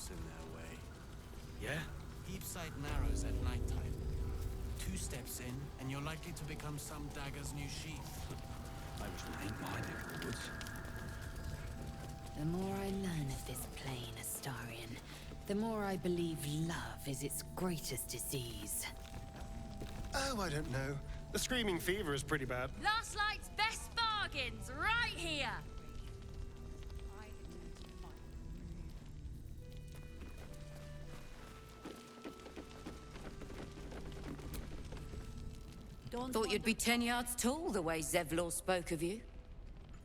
traps in their way. Yeah? Deep sight narrows at nighttime. 2 steps in, and you're likely to become some dagger's new sheath. I was lying behind the woods. The more I learn of this plane, Astarion, the more I believe love is its greatest disease. Oh, I don't know. The screaming fever is pretty bad. Last Light's best bargains, right here! Thought you'd be 10 yards tall, the way Zevlor spoke of you.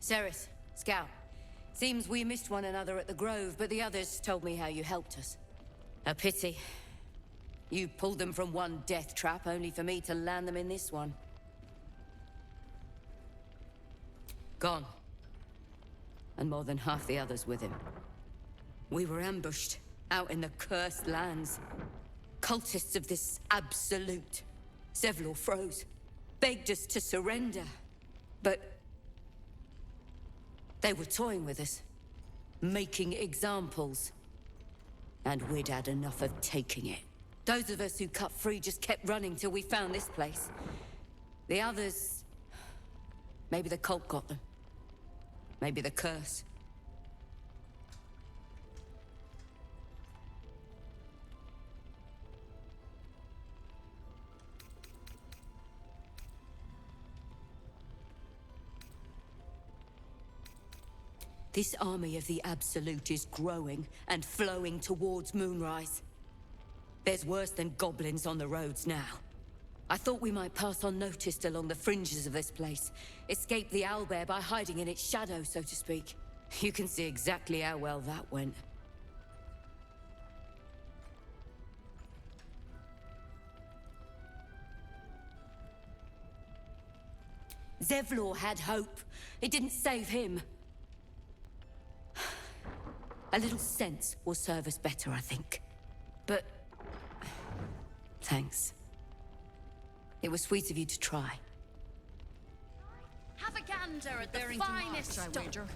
Cerys, Scout. Seems we missed one another at the Grove, but the others told me how you helped us. A pity. You pulled them from one death trap, only for me to land them in this one. Gone. And more than half the others with him. We were ambushed, out in the cursed lands. Cultists of this absolute. Zevlor froze. Begged us to surrender. But they were toying with us. Making examples. And we'd had enough of taking it. Those of us who cut free just kept running till we found this place. The others... maybe the cult got them. Maybe the curse. This army of the Absolute is growing and flowing towards Moonrise. There's worse than goblins on the roads now. I thought we might pass unnoticed along the fringes of this place. Escape the owlbear by hiding in its shadow, so to speak. You can see exactly how well that went. Zevlor had hope. It didn't save him. A little sense will serve us better, I think. But... thanks. It was sweet of you to try. Have a gander at the finest stock. I wager.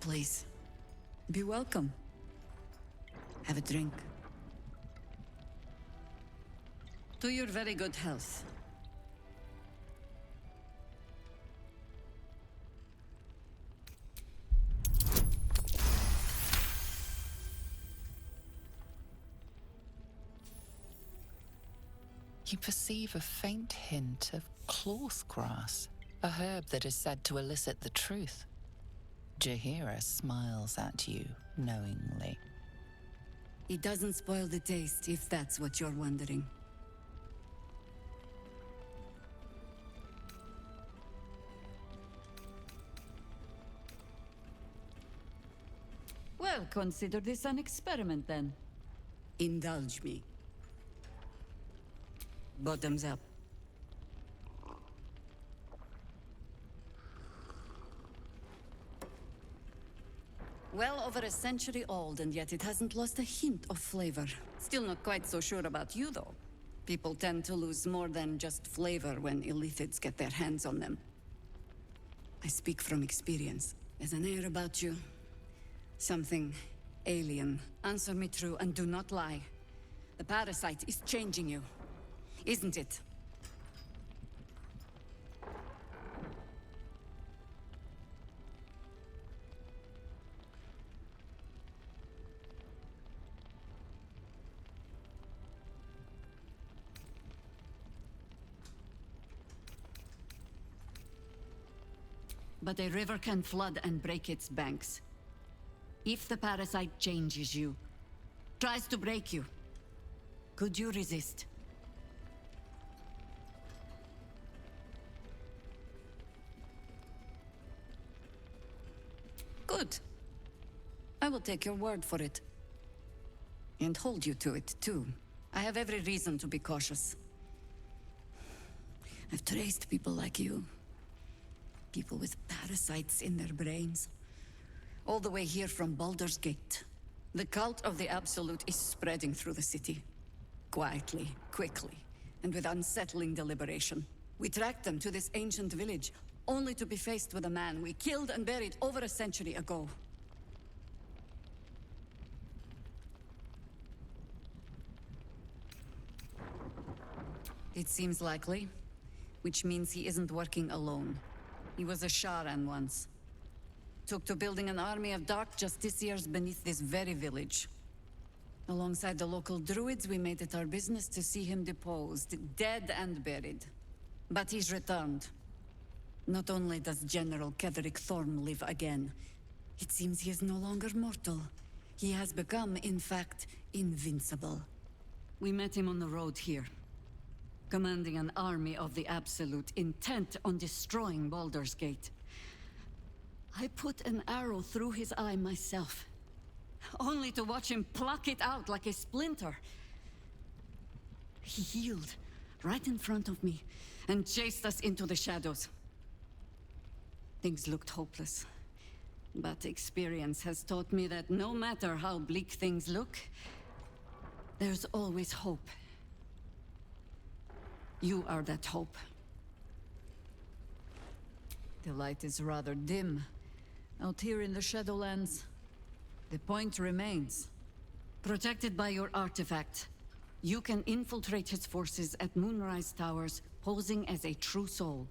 Please, be welcome. Have a drink. To your very good health. You perceive a faint hint of cloth grass, a herb that is said to elicit the truth. Jaheira smiles at you knowingly. It doesn't spoil the taste, if that's what you're wondering. Well, consider this an experiment then. Indulge me. Bottoms up. Well over a century old, and yet it hasn't lost a hint of flavor. Still not quite so sure about you, though. People tend to lose more than just flavor when illithids get their hands on them. I speak from experience. There's an air about you. Something alien. Answer me true and do not lie. The parasite is changing you. Isn't it? But a river can flood and break its banks. If the parasite changes you, tries to break you, could you resist? Good. I will take your word for it. And hold you to it, too. I have every reason to be cautious. I've traced people like you. People with parasites in their brains. All the way here from Baldur's Gate. The cult of the Absolute is spreading through the city. Quietly, quickly, and with unsettling deliberation. We tracked them to this ancient village, only to be faced with a man we killed and buried over a century ago. It seems likely, which means he isn't working alone. He was a Sharan once. Took to building an army of dark justiciars beneath this very village. Alongside the local druids, we made it our business to see him deposed, dead and buried. But he's returned. Not only does General Ketherick Thorm live again, it seems he is no longer mortal. He has become, in fact, invincible. We met him on the road here, commanding an army of the Absolute, intent on destroying Baldur's Gate. I put an arrow through his eye myself, only to watch him pluck it out like a splinter. He healed right in front of me and chased us into the shadows. Things looked hopeless, but experience has taught me that no matter how bleak things look, there's always hope. You are that hope. The light is rather dim out here in the Shadowlands. The point remains. Protected by your artifact, you can infiltrate his forces at Moonrise Towers, posing as a true soul.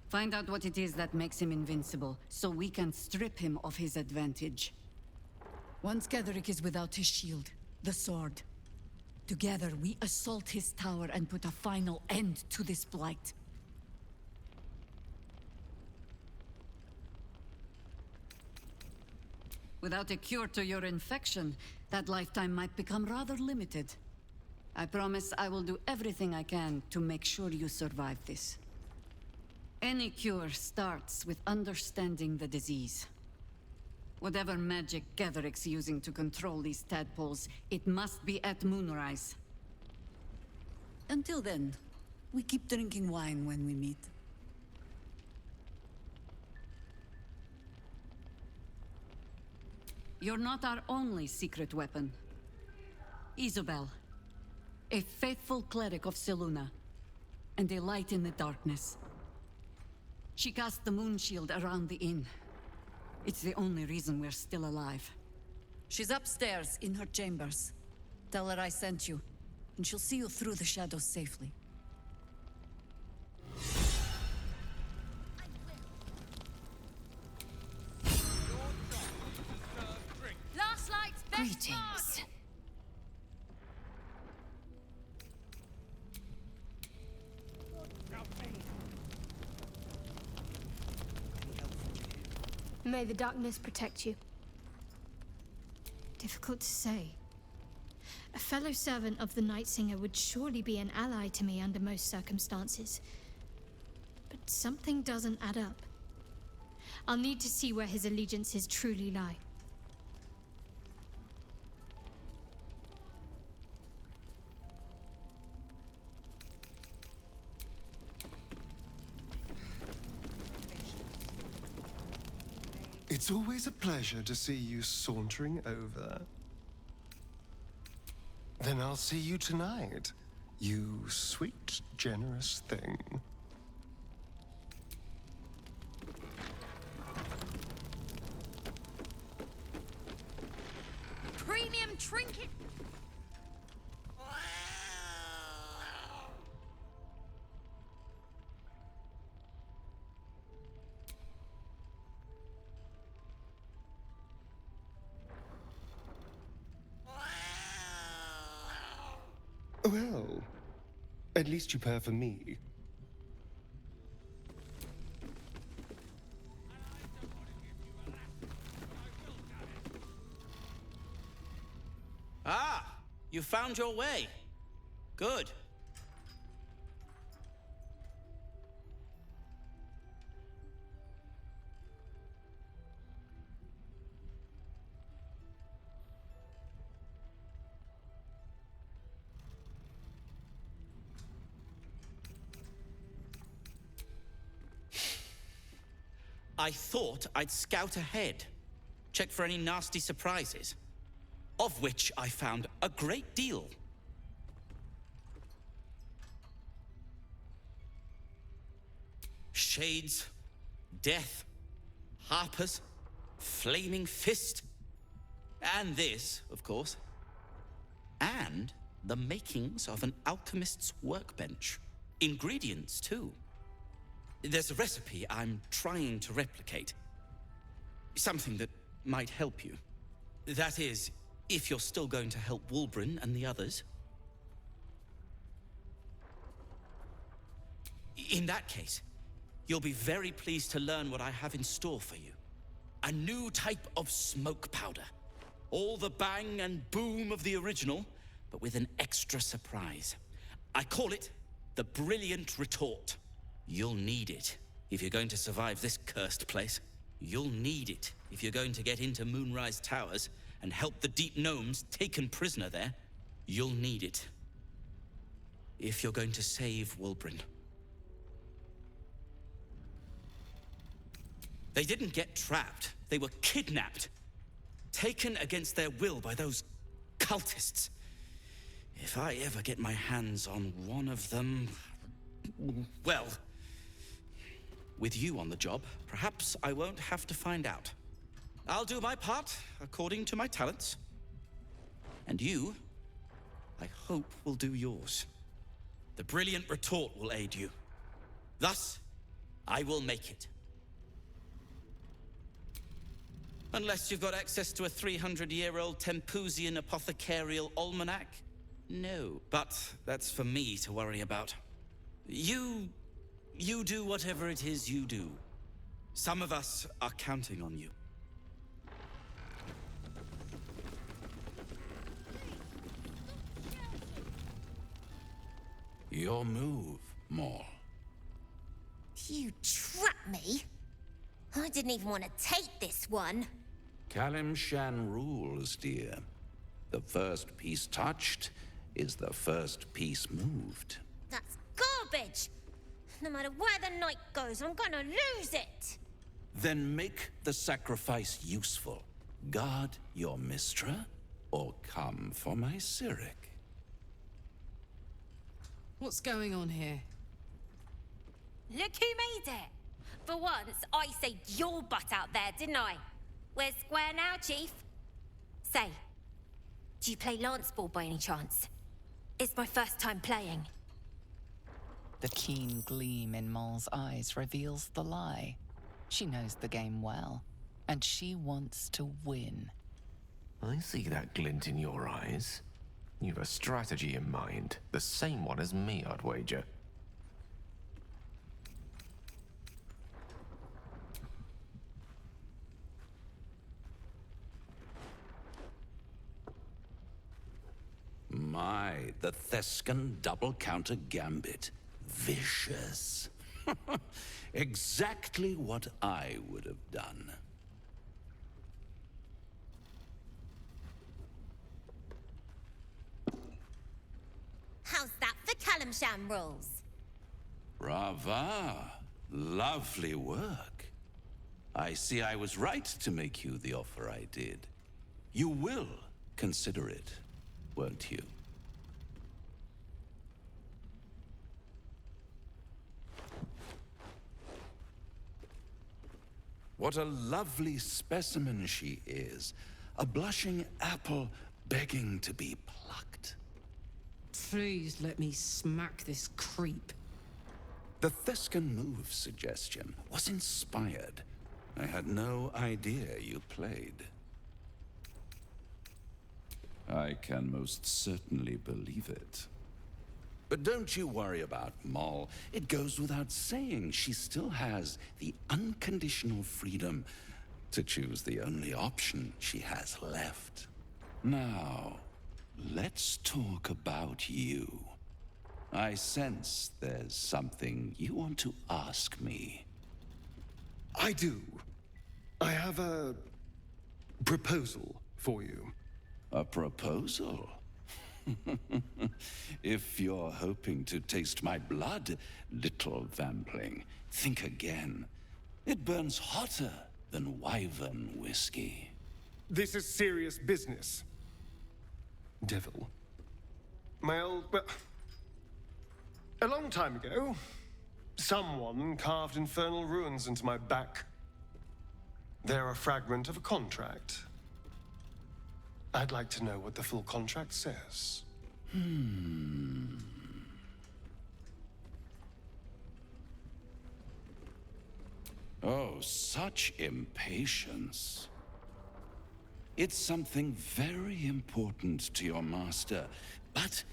Find out what it is that makes him invincible, so we can strip him of his advantage. Once Ketherick is without his shield, the sword, together we assault his tower and put a final end to this blight. Without a cure to your infection, that lifetime might become rather limited. I promise I will do everything I can to make sure you survive this. Any cure starts with understanding the disease. Whatever magic Ketherick's using to control these tadpoles, it must be at Moonrise. Until then, we keep drinking wine when we meet. You're not our only secret weapon. Isobel, a faithful cleric of Selûne, and a light in the darkness. She cast the moon shield around the inn. It's the only reason we're still alive. She's upstairs in her chambers. Tell her I sent you, and she'll see you through the shadows safely. Last light's best Greetings. May the darkness protect you. Difficult to say. A fellow servant of the Night Singer would surely be an ally to me under most circumstances. But something doesn't add up. I'll need to see where his allegiances truly lie. It's always a pleasure to see you sauntering over. Then I'll see you tonight, you sweet, generous thing. premium trinket. Well, at least you purr for me. Ah, you found your way. Good. I thought I'd scout ahead, check for any nasty surprises, of which I found a great deal. shades, death, harpers, flaming fist, and this, of course, and the makings of an alchemist's workbench. Ingredients, too. There's a recipe I'm trying to replicate. Something that might help you. That is, if you're still going to help Wulbren and the others. In that case, you'll be very pleased to learn what I have in store for you. A new type of smoke powder. All the bang and boom of the original, but with an extra surprise. I call it the Brilliant Retort. You'll need it if you're going to survive this cursed place. You'll need it if you're going to get into Moonrise Towers and help the Deep Gnomes taken prisoner there. You'll need it if you're going to save Wulbren. They didn't get trapped. They were kidnapped. Taken against their will by those cultists. If I ever get my hands on one of them... well... with you on the job, perhaps I won't have to find out. I'll do my part according to my talents. And you, I hope, will do yours. The Brilliant Retort will aid you. Thus, I will make it. Unless you've got access to a 300-year-old Tempusian apothecarial almanac? No, but that's for me to worry about. You do whatever it is you do. Some of us are counting on you. Your move, Maul. You trapped me. I didn't even want to take this one. Kalimshan rules, dear. The first piece touched is the first piece moved. That's garbage. No matter where the night goes, I'm gonna lose it. Then make the sacrifice useful. Guard your Mistra, or come for my Cyric. What's going on here? Look who made it. For once, I saved your butt out there, didn't I? We're square now, Chief. Say, do you play lance ball by any chance? It's my first time playing. The keen gleam in Moll's eyes reveals the lie. She knows the game well, and she wants to win. I see that glint in your eyes. You've a strategy in mind. The same one as me, I'd wager. My, the Thescan double counter gambit. Vicious. Exactly what I would have done. How's that for Kalimshan rules? Brava. Lovely work. I see I was right to make you the offer I did. You will consider it, won't you? What a lovely specimen she is. A blushing apple begging to be plucked. Please let me smack this creep. The Thescan move suggestion was inspired. I had no idea you played. I can most certainly believe it. But don't you worry about Moll. It goes without saying she still has the unconditional freedom to choose the only option she has left. Now, let's talk about you. I sense there's something you want to ask me. I do. I have a proposal for you. A proposal? If you're hoping to taste my blood, little vampling, think again. It burns hotter than wyvern whiskey. This is serious business. Devil. Well, a long time ago, Someone carved infernal runes into my back. They're a fragment of a contract. I'd like to know what the full contract says. Oh, such impatience. It's something very important to your master, but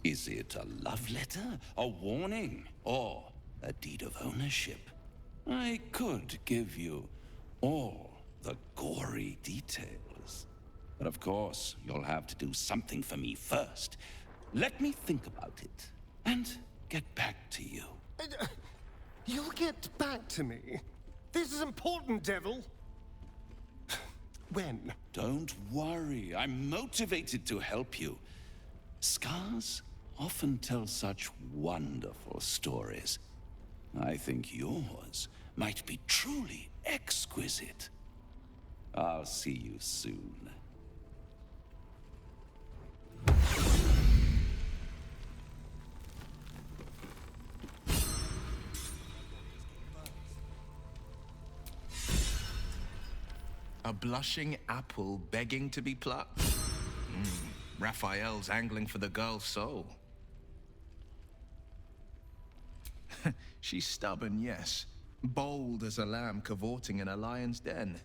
is it a love letter, a warning, or a deed of ownership? I could give you all the gory details, but of course, you'll have to do something for me first. Let me think about it, and get back to you. You'll get back to me? This is important, devil. When? Don't worry, I'm motivated to help you. Scars often tell such wonderful stories. I think yours might be truly exquisite. I'll see you soon. A blushing apple begging to be plucked? Raphael's angling for the girl's soul. She's stubborn, yes. Bold as a lamb cavorting in a lion's den.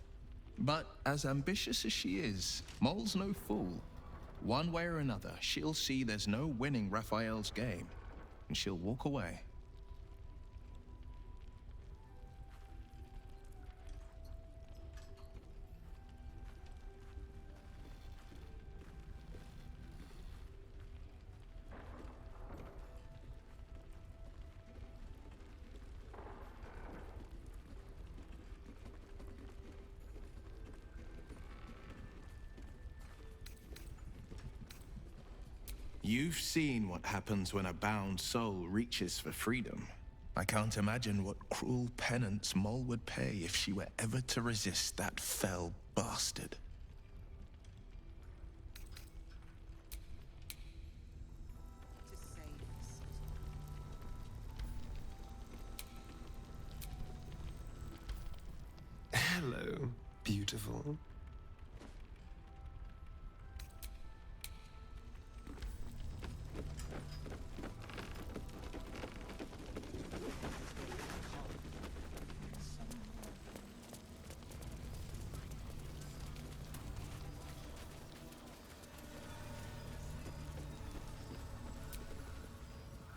But as ambitious as she is, Mole's no fool. One way or another, she'll see there's no winning Raphael's game, and she'll walk away. You've seen what happens when a bound soul reaches for freedom. I can't imagine what cruel penance Mole would pay if she were ever to resist that fell bastard. Hello, beautiful.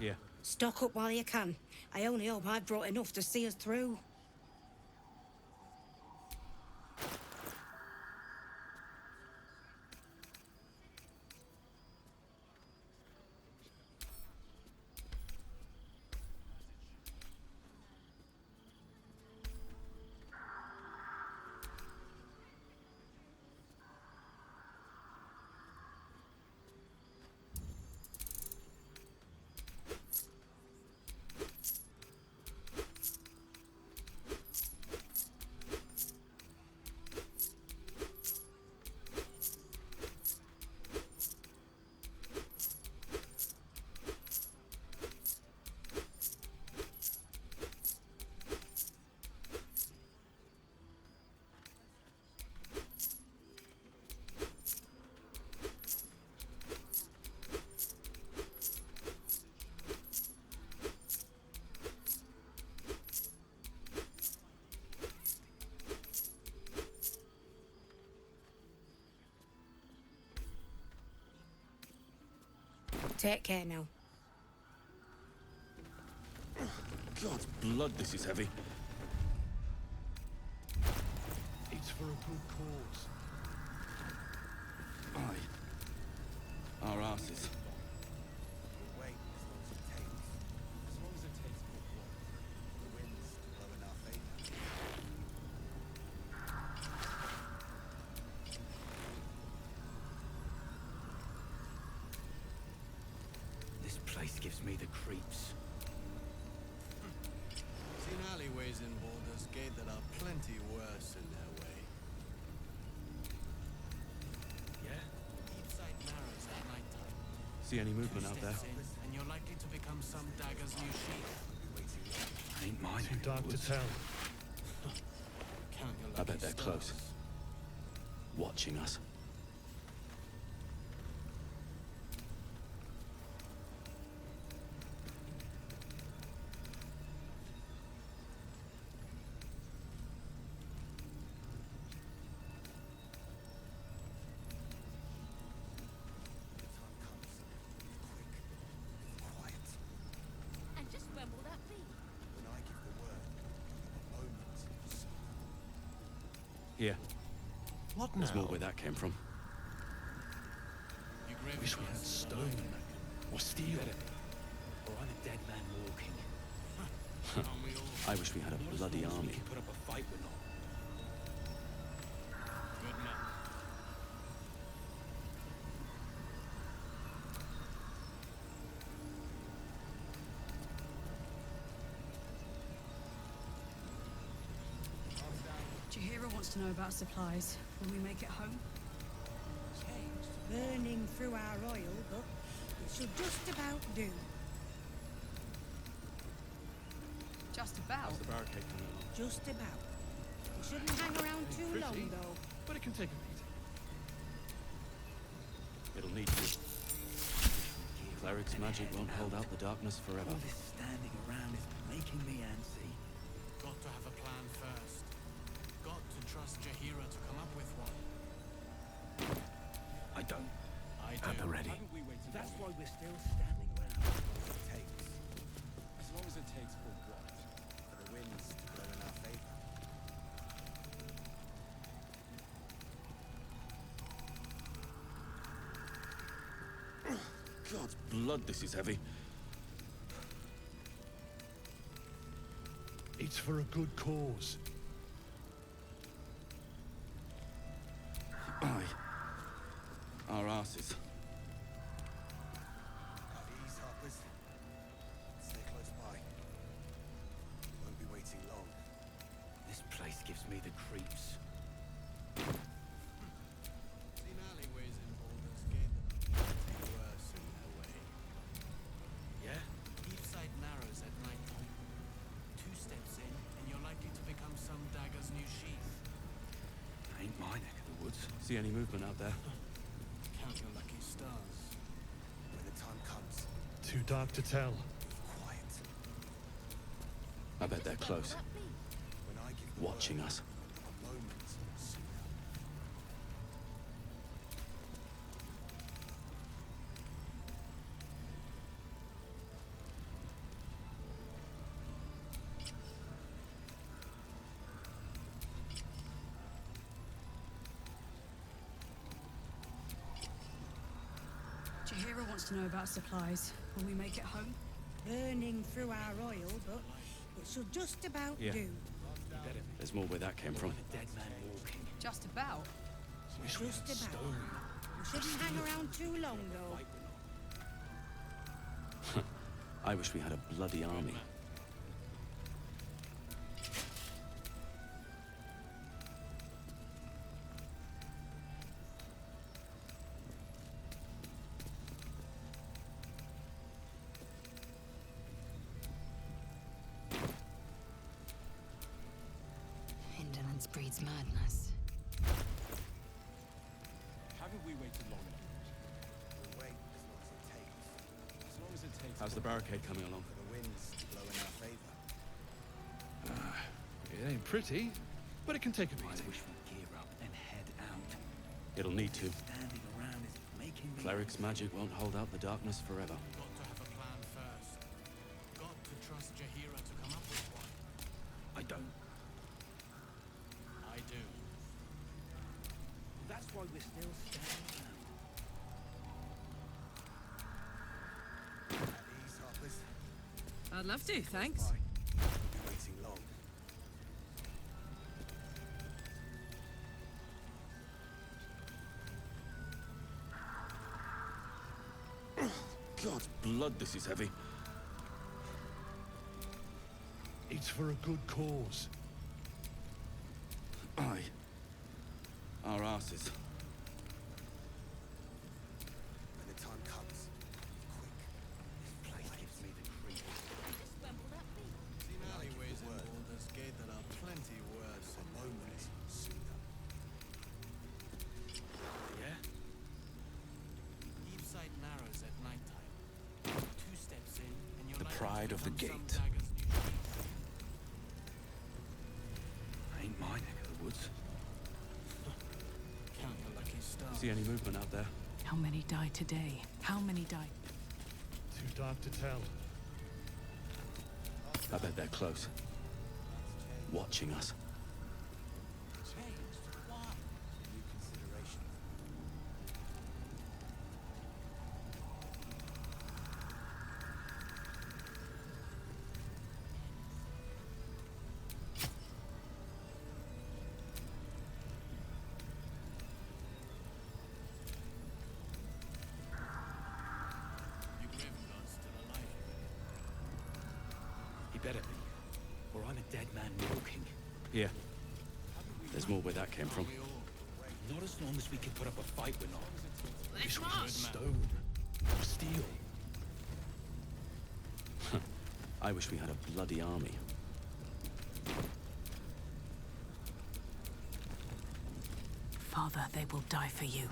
Yeah. Stock up while you can. I only hope I've brought enough to see us through. Take care now. God's blood, this is heavy. It's for a good cause. Aye. Our asses. This place gives me the creeps. Seen alleyways in Baldur's Gate that are plenty worse in their way. Yeah? Each side narrows at nighttime. See any movement out there? Steps in, and you're likely to become some dagger's new sheath. Ain't mine. Too dark to tell. Count your I bet lucky they're close. stars. Watching us. And just when will that be? Here. What There's more now? where that came from. You grave Wish we had gods, stone or steel. Or I'm a dead man walking. aren't we all? I wish we had a bloody army. Put up a fight with them. Good man. Chihiro wants to know about supplies. Will we make it home? Burning through our oil, but it should just about do. Just about. The barricade coming along. Just about. We shouldn't hang around too long, Pretty, though. but it can take a beating. It'll need to. Cleric's magic won't hold out the darkness forever. All this standing around is making me antsy. Got to have a plan first. Got to trust Jahira to come up with one. I don't. I do. At the ready. That's why we're still standing around. As long as it takes for what? For the winds to blow in our favor. God's blood, this is heavy. It's for a good cause. Aye. Our asses. At ease, Harpers. Stay close by. Won't be waiting long. This place gives me the creeps. Seen alleyways in Baldur's Gate that are worse in their way. Yeah? Each side narrows at nighttime. 2 steps in, and you're likely to become some dagger's new sheath. Ain't my neck of the woods. See any movement out there? Count your lucky stars. When the time comes, Too dark to tell. quiet. I bet they're close. When I give the Watching word, us. a moment sooner. Chihiro wants to know about supplies. Will we make it home? Burning through our oil, but it should just about Yeah. do. There's more where that came from. Dead man walking. Just about. Just about. We shouldn't hang around too long, though. I wish we had a bloody army. Indolence breeds madness. Haven't we waited long enough? We'll wait as long as it takes. As long as it takes How's the barricade coming along? for the winds to blow in our favor. It ain't pretty, but it can take a I beating. wish we'd gear up and head out. It'll need to. Standing around is making me Cleric's magic won't hold out the darkness forever. Got to have a plan first. Got to trust Jahira to come up with one. I don't. I do. That's why we're still standing around. At ease, Harpers. I'd love to, thanks. Bye. Won't be waiting long. God's blood, this is heavy. It's for a good cause. Aye. Our asses. When the time comes, quick. This place gives me the creeps. Just when will that be? Seen alleyways pride of the gate. Ain't my neck of the woods. Count the lucky stars. See any movement out there? How many died today? How many died? Too dark to tell. I bet they're close. Watching us. Changed? Why? New consideration. You Grimgard's still alive. He better be. Or I'm a dead man walking. Here. There's more where that came from. Not as long as we can put up a fight, we're not. This was stone. Or steel. I wish we had a bloody army. Father, they will die for you.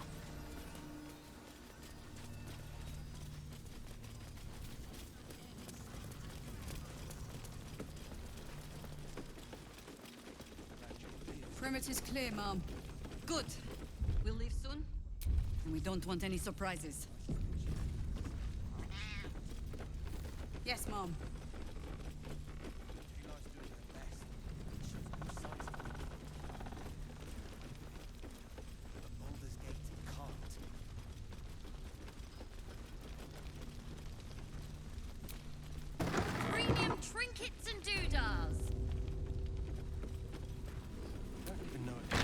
Perimeter's clear, Mom. Good. We'll leave soon, and we don't want any surprises. Yes, Mom. Baldur's Gate can't. Premium trinkets and doodahs. Don't even know it.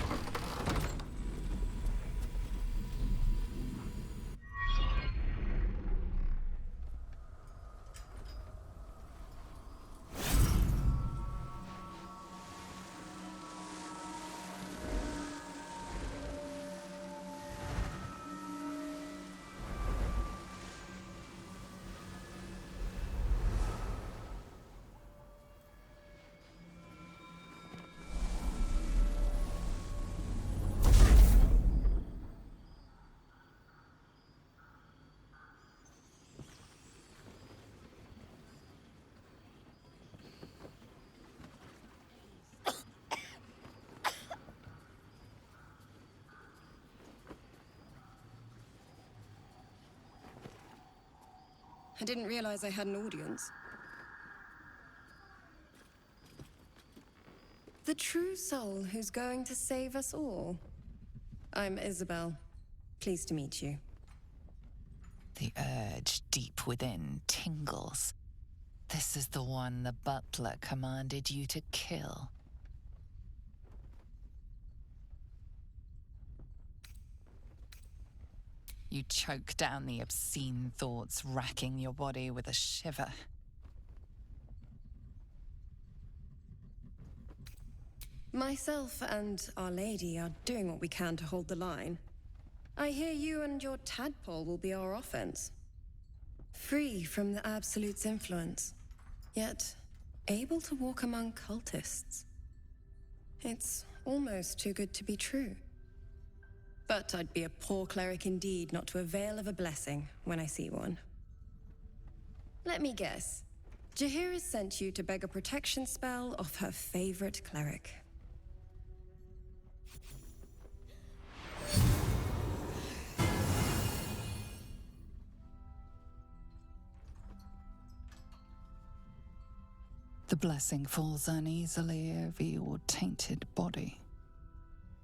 I didn't realize I had an audience. The true soul who's going to save us all. I'm Isabel. Pleased to meet you. The urge deep within tingles. This is the one the butler commanded you to kill. You choke down the obscene thoughts racking your body with a shiver. Myself and Our Lady are doing what we can to hold the line. I hear you and your tadpole will be our offense. Free from the Absolute's influence, yet able to walk among cultists. It's almost too good to be true. But I'd be a poor cleric indeed not to avail of a blessing when I see one. Let me guess. Jaheira sent you to beg a protection spell off her favorite cleric. The blessing falls uneasily over your tainted body.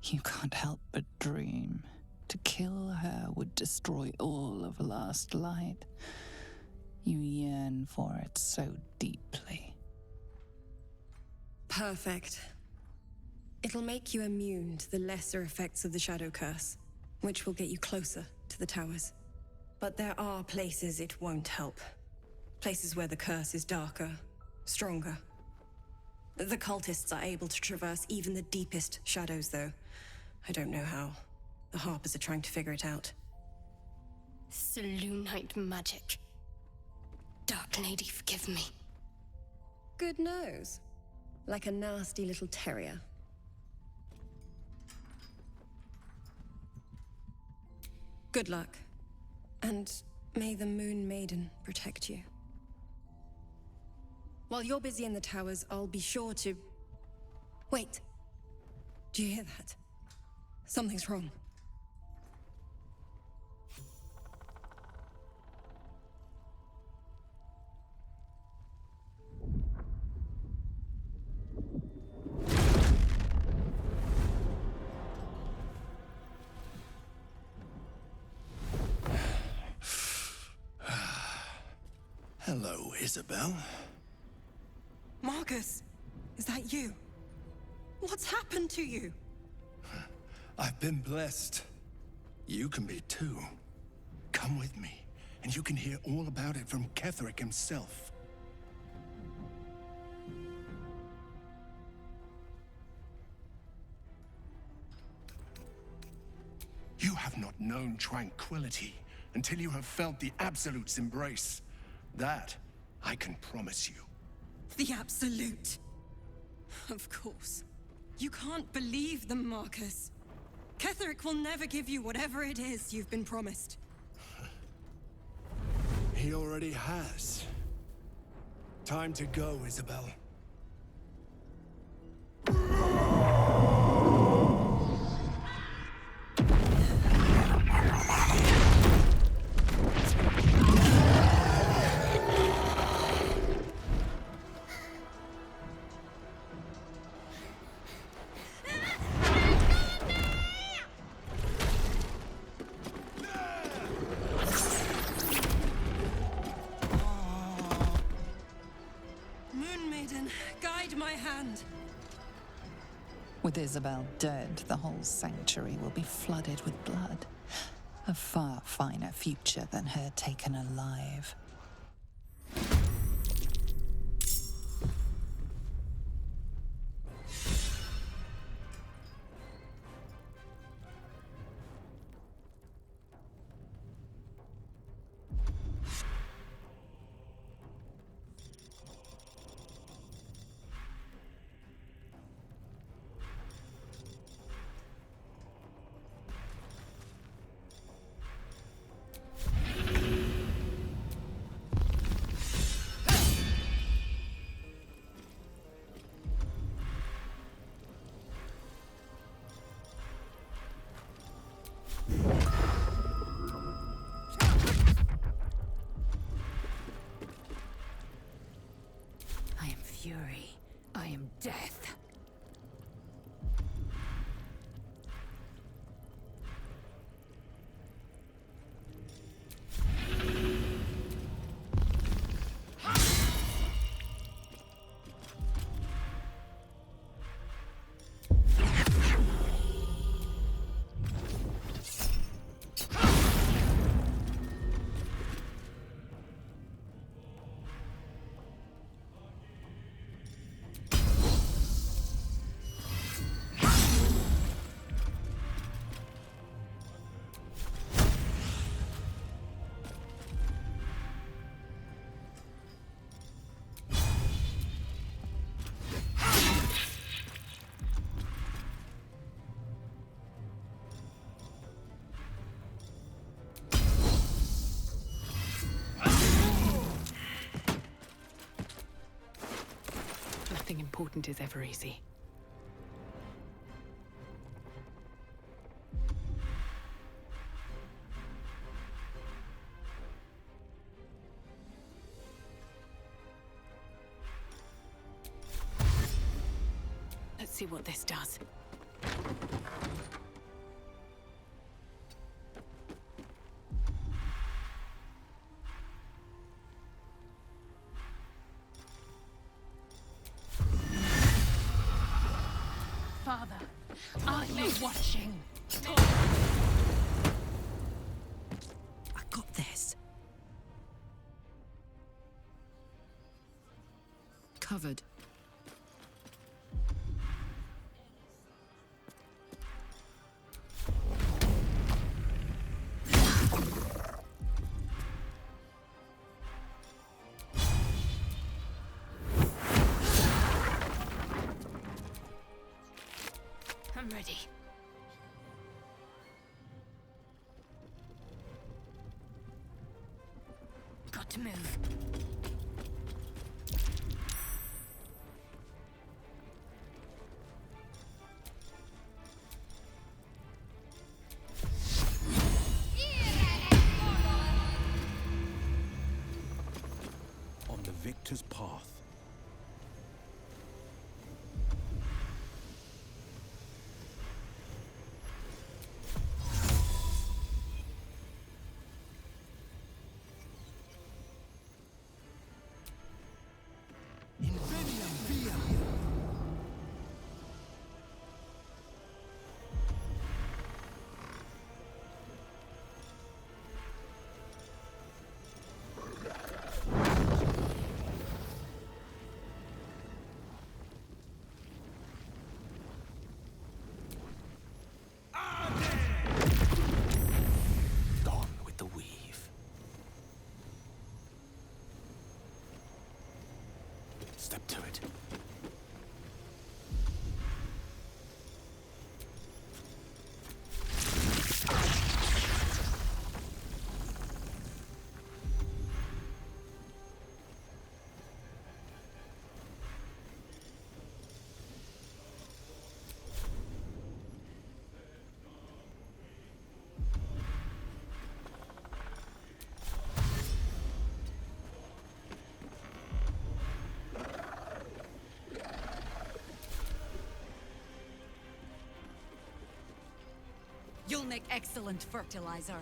You can't help but dream. To kill her would destroy all of last light. You yearn for it so deeply. Perfect. It'll make you immune to the lesser effects of the Shadow Curse, which will get you closer to the towers. But there are places it won't help. Places where the curse is darker, stronger. The cultists are able to traverse even the deepest shadows, though. I don't know how. The Harpers are trying to figure it out. Selûnite magic. Dark Lady, forgive me. Good nose. Like a nasty little terrier. Good luck. And may the Moon Maiden protect you. While you're busy in the towers, I'll be sure to... Wait. Do you hear that? Something's wrong. Hello, Isabel. Marcus, is that you? What's happened to you? I've been blessed. You can be too. Come with me, and you can hear all about it from Ketherick himself. You have not known tranquility until you have felt the Absolute's embrace. That, I can promise you. The Absolute. Of course. You can't believe them, Marcus. Ketherick will never give you whatever it is you've been promised. He already has. Time to go, Isabel. With Isabel dead, the whole sanctuary will be flooded with blood. A far finer future than her taken alive. I am fury. I am death. Nothing important is ever easy. Let's see what this does. Father, are you watching? I got this. Covered. I'm ready. Got to move. up to it. You'll make excellent fertilizer.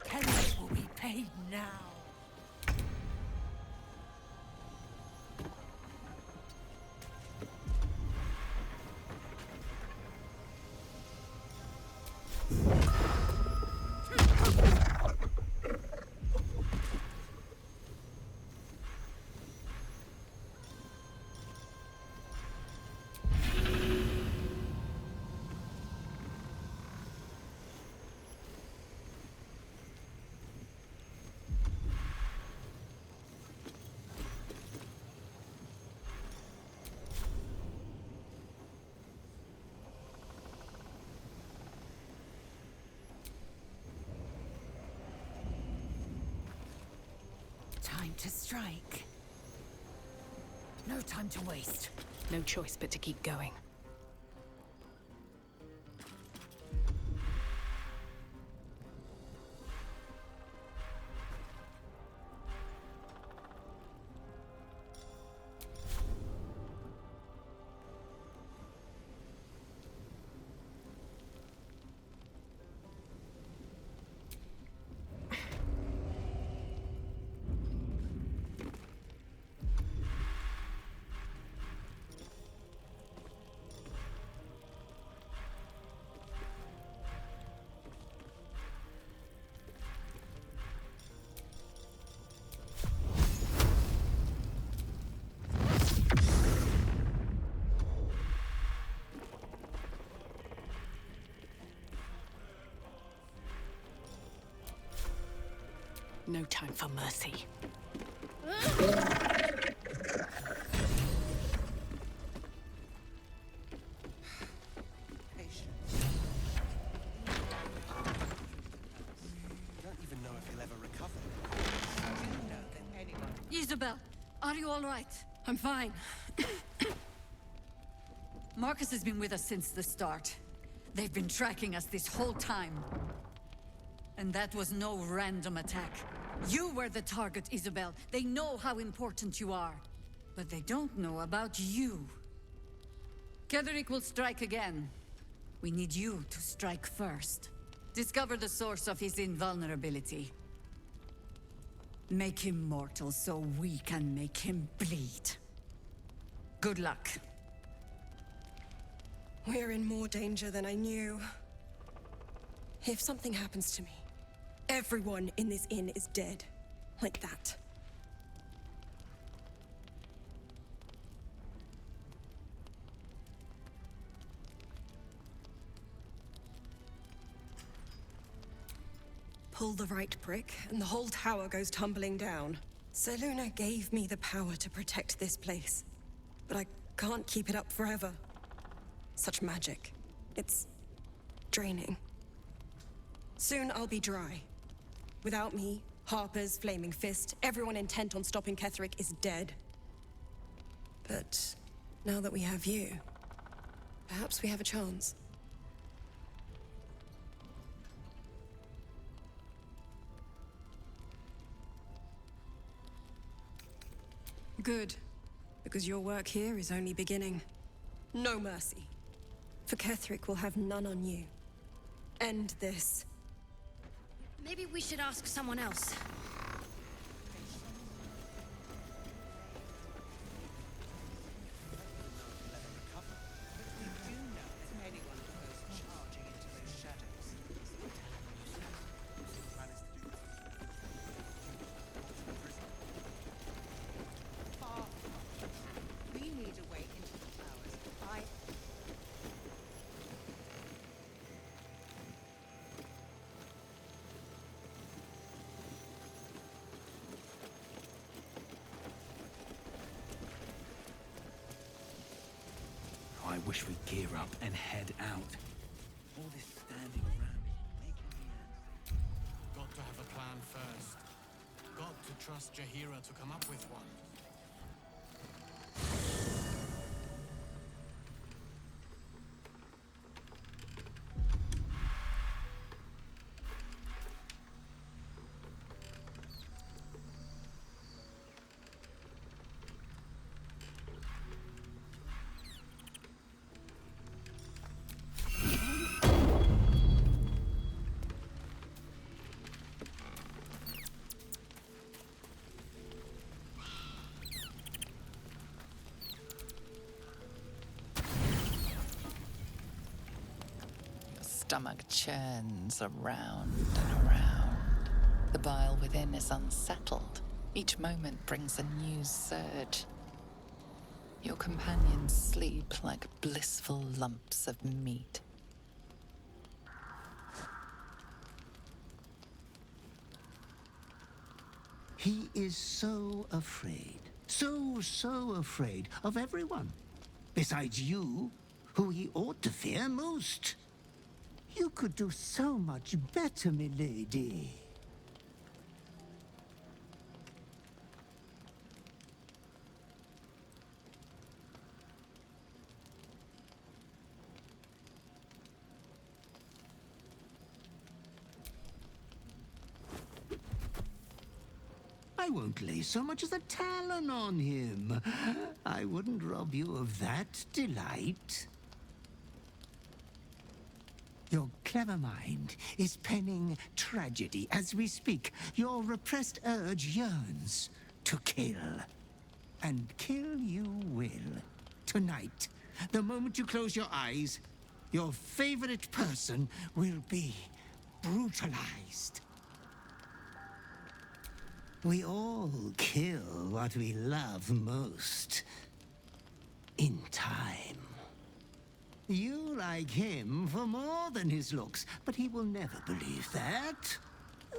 Penance will be paid now. Time to strike. No time to waste. No choice but to keep going. No time for mercy. Don't even know if he'll ever recover. Isabel, are you all right? I'm fine. Marcus has been with us since the start. They've been tracking us this whole time. And that was no random attack. You were the target, Isabel. They know how important you are. But they don't know about you. Ketherick will strike again. We need you to strike first. Discover the source of his invulnerability. Make him mortal so we can make him bleed. Good luck. We're in more danger than I knew. If something happens to me, everyone in this inn is dead. Like that. Pull the right prick, and the whole tower goes tumbling down. Seluna gave me the power to protect this place. But I can't keep it up forever. Such magic. It's draining. Soon I'll be dry. Without me, Harper's Flaming Fist, everyone intent on stopping Ketherick is dead. But now that we have you, Perhaps we have a chance. Good, because your work here is only beginning. No mercy. For Ketherick will have none on you. End this. Maybe we should ask someone else. I wish we'd gear up and head out. All this standing around is making me antsy. Got to have a plan first. Got to trust Jaheira to come up with one. Stomach churns around and around. The bile within is unsettled. Each moment brings a new surge. Your companions sleep like blissful lumps of meat. He is so afraid. So afraid of everyone. Besides you, who he ought to fear most. You could do so much better, milady. I won't lay so much as a talon on him. I wouldn't rob you of that delight. Your clever mind is penning tragedy as we speak. Your repressed urge yearns to kill. And kill you will. Tonight, the moment you close your eyes, your favorite person will be brutalized. We all kill what we love most. In time. You like him for more than his looks, but he will never believe that.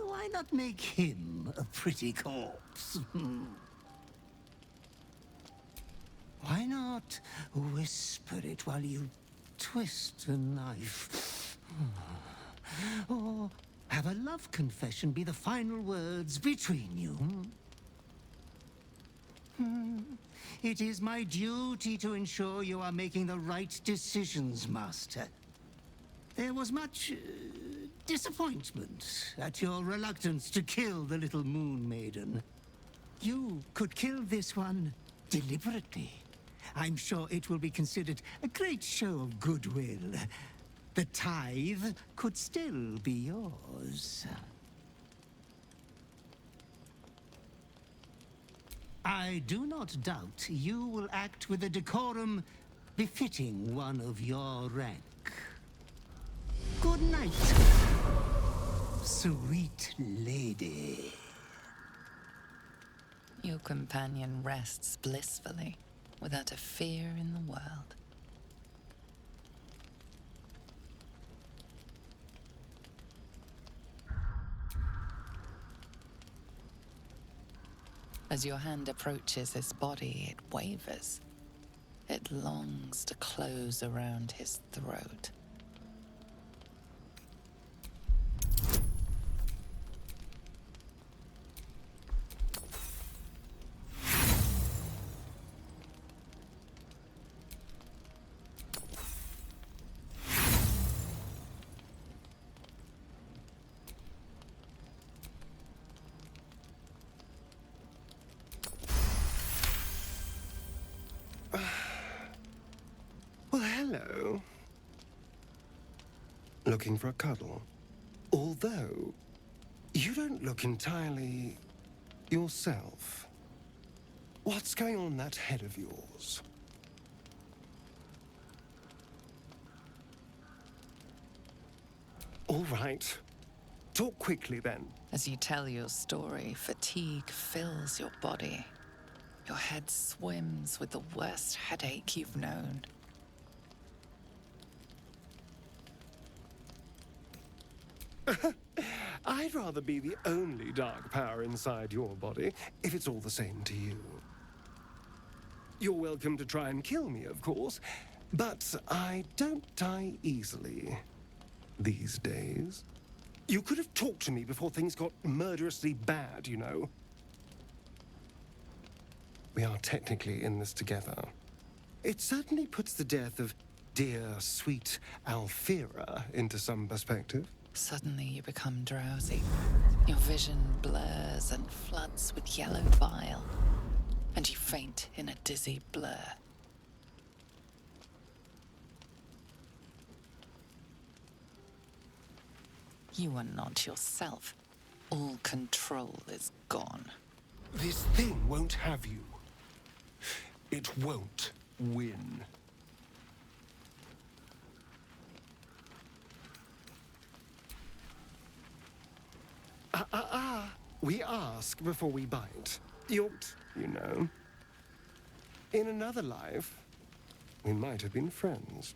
Why not make him a pretty corpse? Why not whisper it while you twist a knife? Or have a love confession be the final words between you? It is my duty to ensure you are making the right decisions, Master. There was much disappointment at your reluctance to kill the little moon maiden. You could kill this one deliberately. I'm sure it will be considered a great show of goodwill. The tithe could still be yours. I do not doubt you will act with a decorum befitting one of your rank. Good night, sweet lady. Your companion rests blissfully, without a fear in the world. As your hand approaches his body, it wavers. It longs to close around his throat. Hello. Looking for a cuddle? Although, you don't look entirely yourself. What's going on in that head of yours? All right. Talk quickly, then. As you tell your story, fatigue fills your body. Your head swims with the worst headache you've known. I'd rather be the only dark power inside your body, if it's all the same to you. You're welcome to try and kill me, of course, but I don't die easily these days. You could have talked to me before things got murderously bad, you know. We are technically in this together. It certainly puts the death of dear, sweet Alfira into some perspective. Suddenly you become drowsy. Your vision blurs and floods with yellow bile, and you faint in a dizzy blur. You are not yourself. All control is gone. This thing won't have you. It won't win. We ask before we bite. You know. In another life, we might have been friends.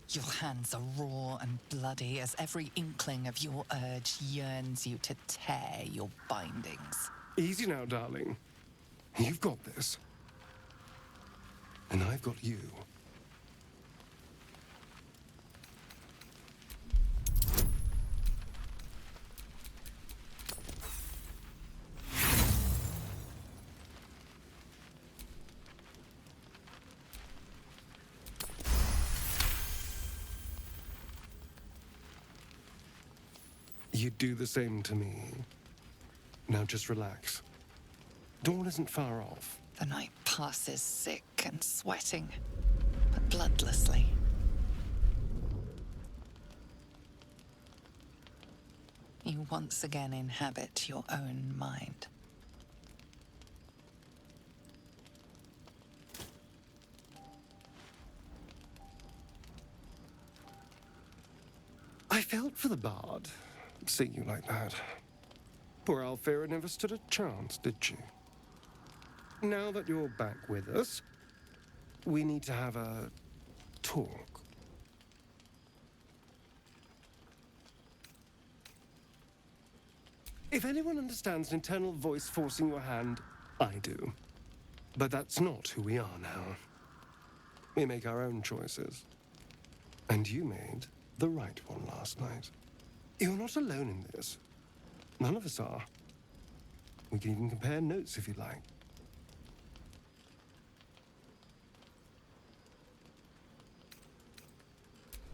Your hands are raw and bloody as every inkling of your urge yearns you to tear your bindings. Easy now, darling. You've got this. And I've got you. You'd do the same to me. Now just relax. Dawn isn't far off. The night passes sick and sweating, but bloodlessly. You once again inhabit your own mind. I felt for the bard, seeing you like that. Poor Alfira never stood a chance, did she? Now that you're back with us, we need to have a talk. If anyone understands an internal voice forcing your hand, I do. But that's not who we are now. We make our own choices. And you made the right one last night. You're not alone in this. None of us are. We can even compare notes if you like.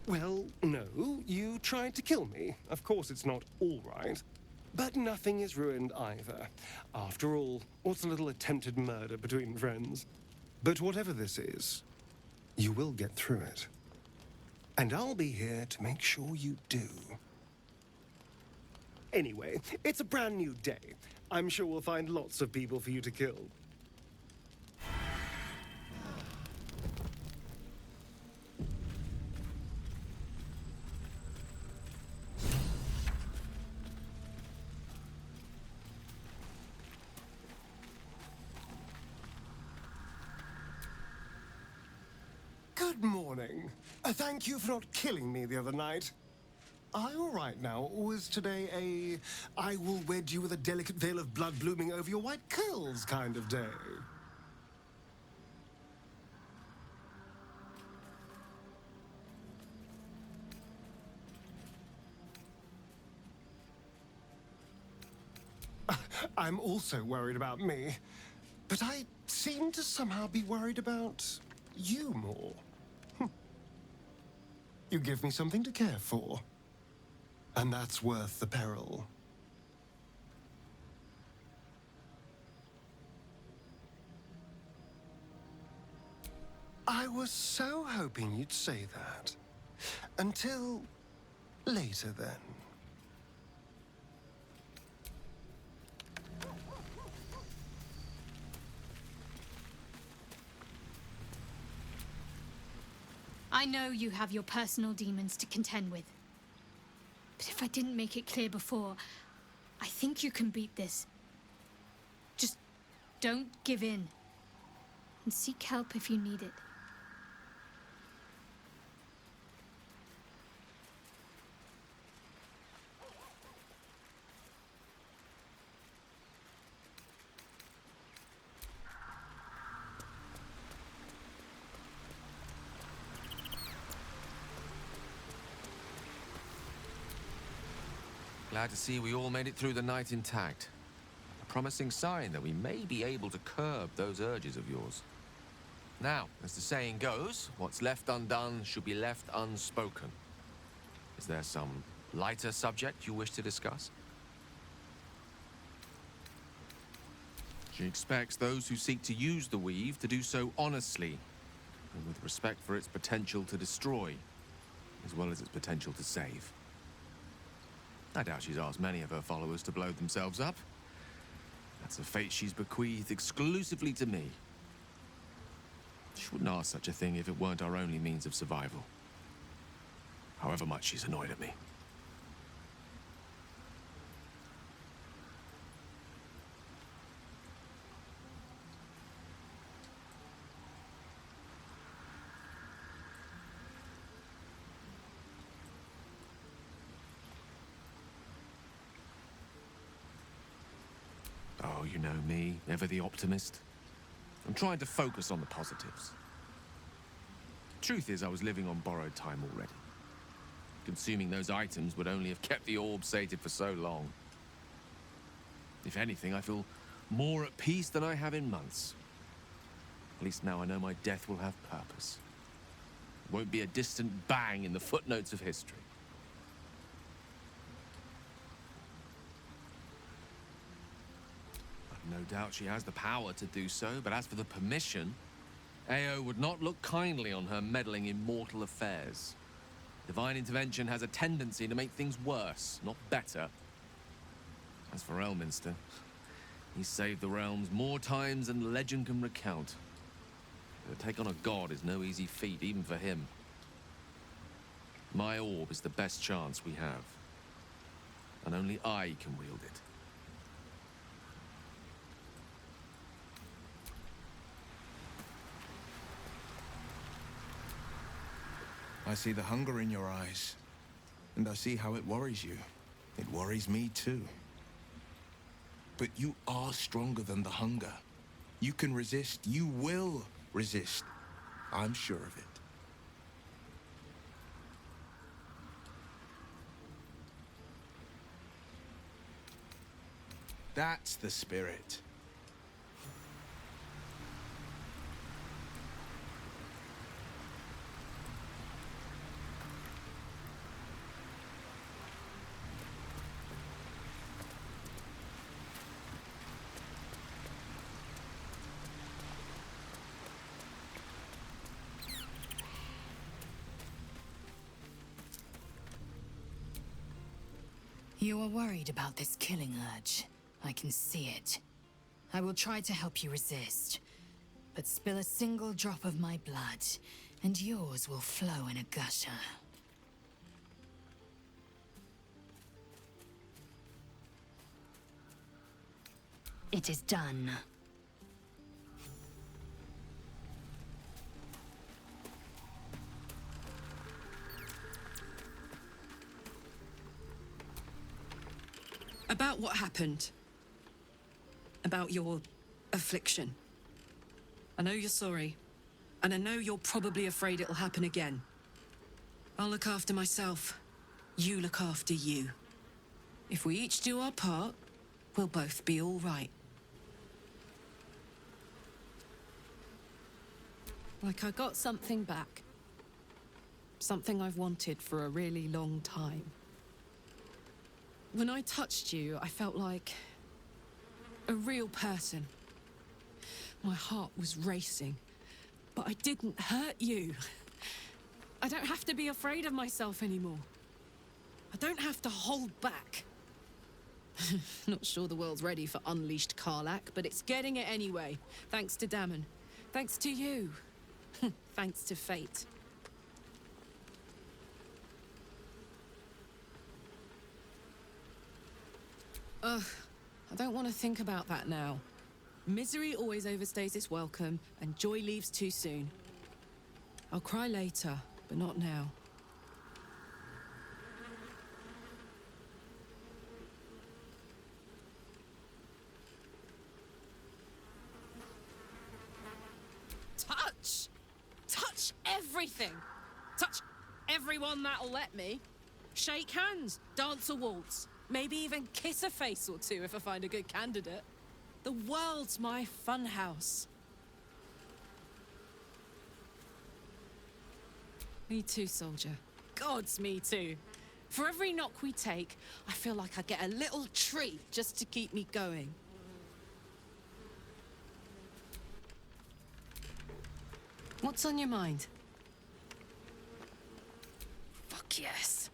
Well, no, you tried to kill me. Of course it's not all right. But nothing is ruined either. After all, what's a little attempted murder between friends? But whatever this is, you will get through it. And I'll be here to make sure you do. Anyway, it's a brand new day. I'm sure we'll find lots of people for you to kill. Good morning. Thank you for not killing me the other night. Are you all right now? Was today a I will wed you with a delicate veil of blood blooming over your white curls kind of day? I'm also worried about me, but I seem to somehow be worried about you more. You give me something to care for. And that's worth the peril. I was so hoping you'd say that. Until later, then. I know you have your personal demons to contend with. But if I didn't make it clear before, I think you can beat this. Just don't give in. And seek help if you need it. Glad to see we all made it through the night intact. A promising sign that we may be able to curb those urges of yours. Now, as the saying goes, what's left undone should be left unspoken. Is there some lighter subject you wish to discuss? She expects those who seek to use the weave to do so honestly and with respect for its potential to destroy, as well as its potential to save. I doubt she's asked many of her followers to blow themselves up. That's a fate she's bequeathed exclusively to me. She wouldn't ask such a thing if it weren't our only means of survival. However much she's annoyed at me. Oh, you know me, ever the optimist. I'm trying to focus on the positives. Truth is, I was living on borrowed time already. Consuming those items would only have kept the orb sated for so long. If anything, I feel more at peace than I have in months. At least now I know my death will have purpose. It won't be a distant bang in the footnotes of history. No doubt she has the power to do so, but as for the permission, Heio would not look kindly on her meddling in mortal affairs. Divine intervention has a tendency to make things worse, not better. As for Elminster, he's saved the realms more times than legend can recount. To take on a god is no easy feat, even for him. My orb is the best chance we have, and only I can wield it. I see the hunger in your eyes, and I see how it worries you. It worries me too. But you are stronger than the hunger. You can resist. You will resist. I'm sure of it. That's the spirit. You are worried about this killing urge. I can see it. I will try to help you resist. But spill a single drop of my blood, and yours will flow in a gusher. It is done. About what happened. About your affliction. I know you're sorry, and I know you're probably afraid it'll happen again. I'll look after myself. You look after you. If we each do our part, we'll both be all right. Like I got something back. Something I've wanted for a really long time. When I touched you, I felt like a real person. My heart was racing. But I didn't hurt you. I don't have to be afraid of myself anymore. I don't have to hold back. Not sure the world's ready for unleashed Karlach, but it's getting it anyway. Thanks to Dammon. Thanks to you. Thanks to fate. Ugh, I don't want to think about that now. Misery always overstays its welcome, and joy leaves too soon. I'll cry later, but not now. Touch! Touch everything! Touch everyone that'll let me. Shake hands, dance a waltz, maybe even kiss a face or two if I find a good candidate. The world's my funhouse. Me too, soldier. Gods, me too. For every knock we take, I feel like I get a little treat just to keep me going. What's on your mind? Fuck yes.